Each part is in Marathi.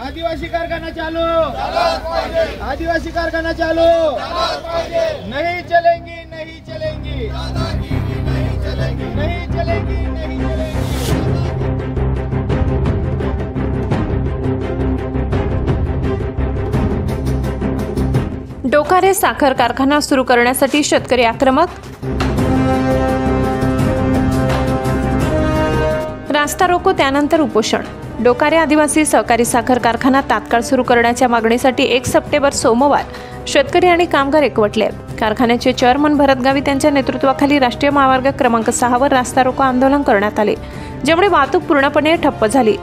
आदिवासी कारखाना चालू, आदिवासी कारखाना चालू, नहीं चलेंगी, नहीं चलेंगी, नहीं चलेंगी, नहीं चलेंगी, नहीं चलेंगी। डोकारे साखर कारखाना सुरू करण्यासाठी शेतकरी आक्रमक, रास्ता रोको त्यानंतर उपोषण। डोकारे आदिवासी सहकारी साखर कारखाना तात्काळ सुरू करण्याच्या मागणीसाठी 1 सप्टेंबर सोमवार शेतकरी आणि कामगार एकवटले आहेत। कारखान्याचे चेअरमन भरत गावित यांच्या नेतृत्वाखाली राष्ट्रीय महामार्ग क्रमांक 6 वर रास्ता रोको आंदोलन करण्यात आले, ज्यामुळे वाहतूक पूर्णपणे ठप्प झाली।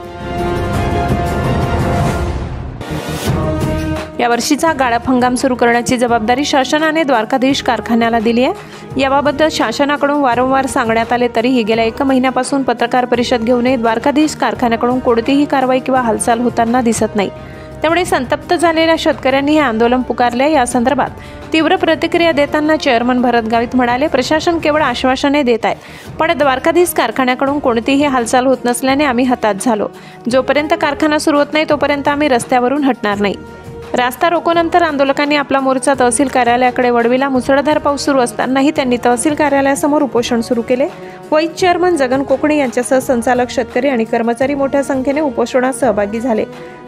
या वर्षीचा गाळप हंगाम सुरू करण्याची जबाबदारी शासनाने द्वारकाधीश कारखान्याला दिली आहे। याबाबत शासनाकडून वारंवार सांगण्यात आले तरीही गेल्या 1 महिन्यापासून पत्रकार परिषद घेऊनही द्वारकाधीश कारखान्याकडून कोणतीही कारवाई किंवा हालचाल होताना दिसत नाही। त्यामुळे संतप्त झालेल्या शेतकऱ्यांनी हे आंदोलन पुकारले। या संदर्भात तीव्र प्रतिक्रिया देताना चेअरमन भरत गावित म्हणाले, प्रशासन केवळ आश्वासने देत आहे, पण द्वारकाधीश कारखान्याकडून कोणतीही हालचाल होत नसल्याने आम्ही हताश झालो। जोपर्यंत कारखाना सुरू होत नाही तोपर्यंत आम्ही रस्त्यावरून हटणार नाही। रास्ता रोकोनंतर आंदोलकांनी आपला मोर्चा तहसील कार्यालयाकडे वळविला। मुसळधार पाऊस सुरू असतानाही त्यांनी तहसील कार्यालयासमोर उपोषण सुरू केले। वाईस चेअरमन जगन कोकणी यांच्यासह संचालक, शेतकरी आणि कर्मचारी मोठ्या संख्येने उपोषणात सहभागी झाले।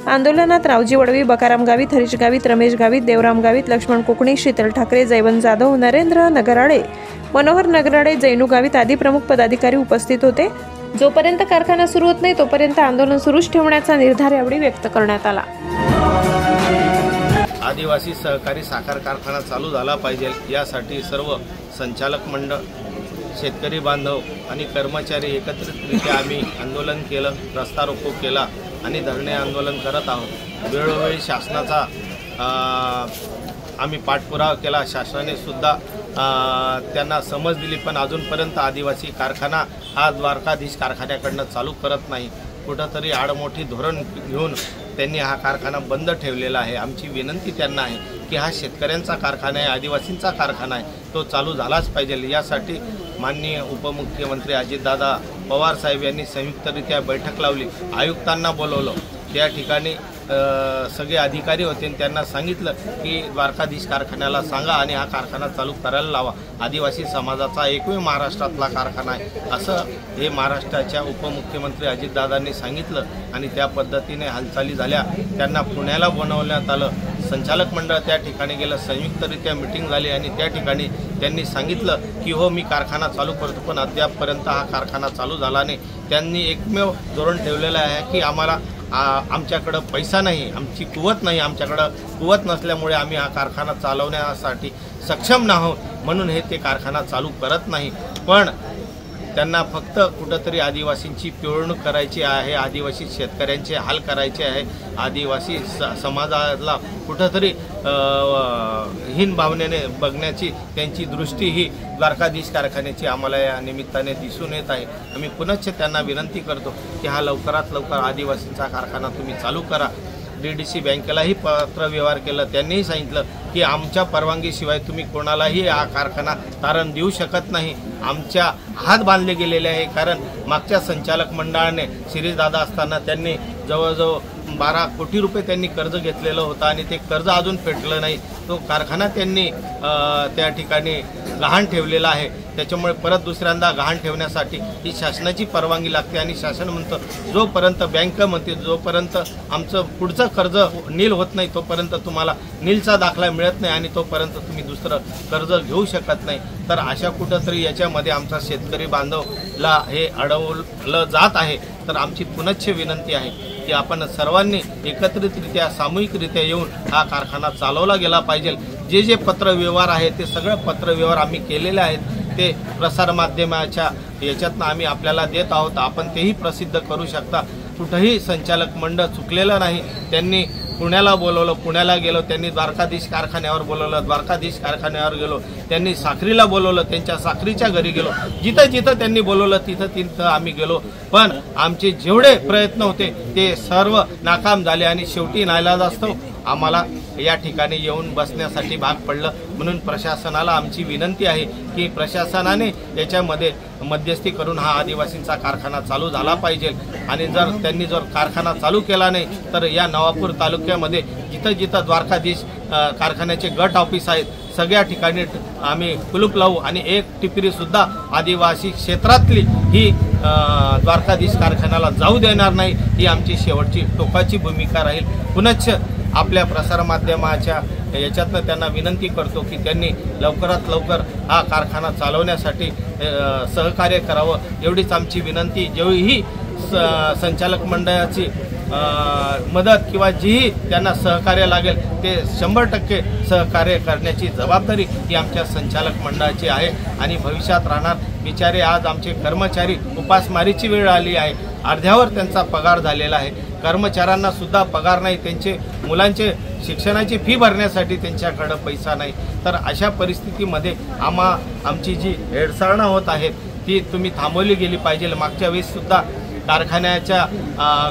आंदोलनात रावजी वडवी, बकाराम गावित, हरीश गावित, रमेश गावित, देवराम गावित, लक्ष्मण कोकणी, शीतल ठाकरे, जयवंत जाधव, नरेंद्र नगराळे, मनोहर नगराळे, जैनू गावित आदी प्रमुख पदाधिकारी उपस्थित होते। जोपर्यंत कारखाना सुरू होत नाही तोपर्यंत आंदोलन सुरूच ठेवण्याचा निर्धार यावेळी व्यक्त करण्यात आला। आदिवासी सहकारी साखर कारखाना चालू झाला पाहिजे यासाठी सर्व संचालक मंडळ, शेतकरी बांधव आणि कर्मचारी एकत्रितरित्या आम्ही आंदोलन केलं, रस्ता रोको केला आणि धरणे आंदोलन करत आहोत। वेळोवेळी शासनाचा आम्ही पाठपुरावा केला, शासनाने सुद्धा त्यांना समज दिली, पण अजूनपर्यंत आदिवासी कारखाना हा द्वारकाधीश कारखान्याकडनं चालू करत नाही। कुठंतरी आडमोठी धोरण घेऊन त्यांनी हा कारखाना बंद ठेवलेला आहे। आमची विनंती त्यांना आहे की हा शेतकऱ्यांचा कारखाना आहे, आदिवासींचा कारखाना आहे, तो चालू झालाच पाहिजे। यासाठी माननीय उपमुख्यमंत्री अजितदादा पवार साहेब यांनी संयुक्तरित्या बैठक लावली, आयुक्तांना बोलवलं, त्या ठिकाणी सगळे अधिकारी होते, त्यांना सांगितलं की द्वारकाधीश कारखान्याला सांगा आणि हा कारखाना चालू करायला लावा। आदिवासी समाजाचा एकमेव महाराष्ट्रातला कारखाना आहे असं हे महाराष्ट्राच्या उपमुख्यमंत्री अजितदादांनी सांगितलं आणि त्या पद्धतीने हालचाली झाल्या। त्यांना पुण्याला बोलवण्यात आलं, संचालक मंडळ त्या ठिकाणी गेलं, संयुक्तरित्या मीटिंग झाली आणि त्या ठिकाणी त्यांनी सांगितलं की हो मी कारखाना चालू करतो, पण अद्यापपर्यंत हा कारखाना चालू झाला नाही। त्यांनी एकमेव धोरण ठेवलेलं आहे की आमच्याकडं पैसा नाही, आमची कुवत नाही, आमच्याकडं कुवत नसल्यामुळे आम्ही हा कारखाना चालवण्यासाठी सक्षम नाही, म्हणून हे ते कारखाना चालू करत नाही। पण त्यांना फक्त कुठंतरी आदिवासींची पिळवणूक करायची आहे, आदिवासी शेतकऱ्यांचे हाल करायचे आहे, आदिवासी समाजाला कुठंतरी हीन भावनेने बघण्याची त्यांची दृष्टी ही द्वारकाधीश कारखान्याची आम्हाला या निमित्ताने दिसून येत आहे। आम्ही पुनश्च त्यांना विनंती करतो की हा लवकरात लवकर आदिवासींचा कारखाना तुम्ही चालू करा। DDC बँकेलाही पत्रव्यवहार केलं, त्यांनीही सांगितलं की आमच्या परवानगीशिवाय तुम्ही कोणालाही हा कारखाना तारण देऊ शकत नाही। आमच्या हात बांधले गेलेले आहे, कारण मागच्या संचालक मंडळाने शिरीषदादा असताना त्यांनी जवळजवळ 12 कोटी रुपये त्यांनी कर्ज घेतलेलं होतं आणि ते कर्ज अजून फेडलं नाही। तो कारखाना त्यांनी त्या ठिकाणी गहाण ठेवलेला आहे, त्याच्यामुळे परत दुसऱ्यांदा गहाण ठेवण्यासाठी ही शासनाची परवानगी लागते आणि शासन म्हणतं जोपर्यंत बँक म्हणते जोपर्यंत आमचं पुढचं कर्ज नील होत नाही तोपर्यंत तुम्हाला नीलचा दाखला मिळत नाही आणि तोपर्यंत तुम्ही दुसरं कर्ज घेऊ शकत नाही। तर अशा कुठंतरी याच्यामध्ये आमचा शेतकरी बांधवला हे अडवलं जात आहे। तर आमची पुनश्च विनंती आहे की आपण सर्वांनी एकत्रितरित्या सामूहिकरित्या येऊन हा कारखाना चालवला गेला पाहिजे। जे जे पत्रव्यवहार आहे ते सगळं पत्रव्यवहार आम्ही केलेले आहेत, ते प्रसारमाध्यमाच्या याच्यातनं आम्ही आपल्याला देत आहोत, आपण तेही प्रसिद्ध करू शकता। कुठंही संचालक मंडळ चुकलेलं नाही, त्यांनी पुण्याला बोलवलं, पुण्याला गेलो, त्यांनी द्वारकाधीश कारखान्यावर बोलवलं, द्वारकाधीश कारखान्यावर गेलो, त्यांनी साखरीला बोलवलं, त्यांच्या साखरीच्या घरी गेलो, जिथं जिथं त्यांनी बोलवलं तिथं तिथं आम्ही गेलो, पण आमचे जेवढे प्रयत्न होते ते सर्व नाकाम झाले आणि शेवटी नाईलाजास्तव आम्हाला या ठिकाणी येऊन बसण्यासाठी भाग पडलं। म्हणून प्रशासनाला आमची विनंती आहे की प्रशासनाने याच्यामध्ये मध्यस्थी करून हा आदिवासींचा कारखाना चालू झाला पाहिजे आणि जर त्यांनी कारखाना चालू केला नाही तर या नवापूर तालुक्यामध्ये जिथं जिथं द्वारकाधीश कारखान्याचे गट ऑफिस आहेत सगळ्या ठिकाणी आम्ही कुलूप लावू आणि एक टिपरीसुद्धा आदिवासी क्षेत्रातली ही द्वारकाधीश कारखान्याला जाऊ देणार नाही, ही आमची शेवटची टोकाची भूमिका राहील। पुनश्च आपल्या प्रसारमाध्यमाच्या याच्यातनं त्यांना विनंती करतो की त्यांनी लवकरात लवकर हा कारखाना चालवण्यासाठी सहकार्य करावं, एवढीच आमची विनंती। जेव्हाही संचालक मंडळाची मदत किंवा जीही त्यांना सहकार्य लागेल ते 100% सहकार्य करण्याची जबाबदारी ही आमच्या संचालक मंडळाची आहे। आणि भविष्यात राहणार बिचारे आज आमचे कर्मचारी उपासमारीची वेळ आली आहे, अर्ध्यावर त्यांचा पगार झालेला आहे, कर्मचाऱ्यांना सुद्धा पगार नाही, त्यांचे मुलांचे शिक्षणाची फी भरण्यासाठी त्यांच्याकडे पैसा नाही। तर अशा परिस्थितीमध्ये आमची जी हेळसाळणं होत आहेत ती तुम्ही थांबवली गेली पाहिजे। मागच्या वेळेस सुद्धा कारखान्याच्या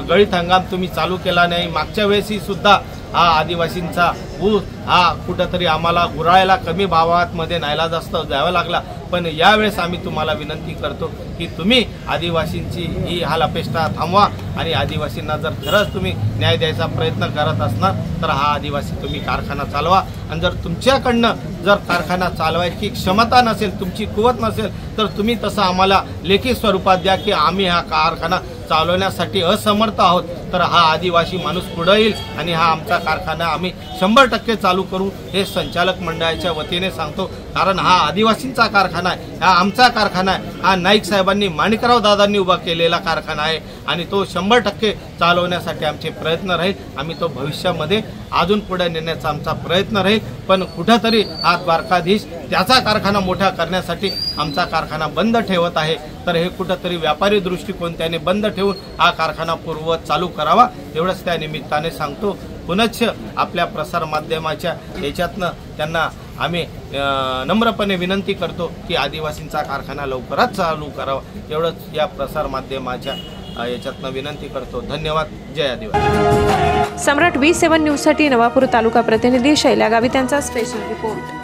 गळीत हंगाम तुम्ही चालू केला नाही, मागच्या वेळेसही सुद्धा हा आदिवासींचा ऊस हा कुठंतरी आम्हाला गुराळ्याला कमी भावामध्ये नाईलाजास्त द्यावा लागला। पण यावेळेस आम्ही तुम्हाला विनंती करतो की तुम्ही आदिवासींची ही हालअपेष्टा थांबवा आणि आदिवासींना जर खरंच तुम्ही न्याय द्यायचा प्रयत्न करत असणार तर हा आदिवासी तुम्ही कारखाना चालवा। आणि जर तुमच्याकडनं जर कारखाना चालवायची क्षमता नसेल, तुमची कुवत नसेल तर तुम्ही तसं आम्हाला लेखी स्वरूपात द्या की आम्ही हा कारखाना चालवण्यासाठी असमर्थ आहोत, तर हा आदिवासी माणूस पुढे येईल आणि हा आमचा कारखाना आम्ही 100% चालू करू हे संचालक मंडळाच्या वतीने सांगतो। कारण हा आदिवासींचा कारखाना आहे, हा आमचा कारखाना आहे, हा नाईक साहेबांनी माणिकराव दादांनी उभा केलेला कारखाना आहे आणि तो 100% चालवण्यासाठी आमचे प्रयत्न राहील। आम्ही तो भविष्यामध्ये अजून पुढे नेण्याचा आमचा प्रयत्न राहील। पण कुठंतरी हा द्वारकाधीश त्याचा कारखाना मोठा करण्यासाठी आमचा कारखाना बंद ठेवत आहे, तर हे कुठंतरी व्यापारी दृष्टिकोन त्याने बंद ठेवून हा कारखाना पूर्ववत चालू करावा, एवढंच त्या निमित्ताने सांगतो। पुनश्च आपल्या प्रसारमाध्यमाच्या याच्यातनं त्यांना आम्ही नम्रपणे विनंती करतो की आदिवासींचा कारखाना लवकरच चालू करावा, एवढंच या प्रसारमाध्यमाच्या याच्यातनं विनंती करतो। धन्यवाद। जय आदिवासी। सम्राट 27 न्यूजसाठी नवापूर तालुका प्रतिनिधी शैला गावित यांचा स्पेशल रिपोर्ट।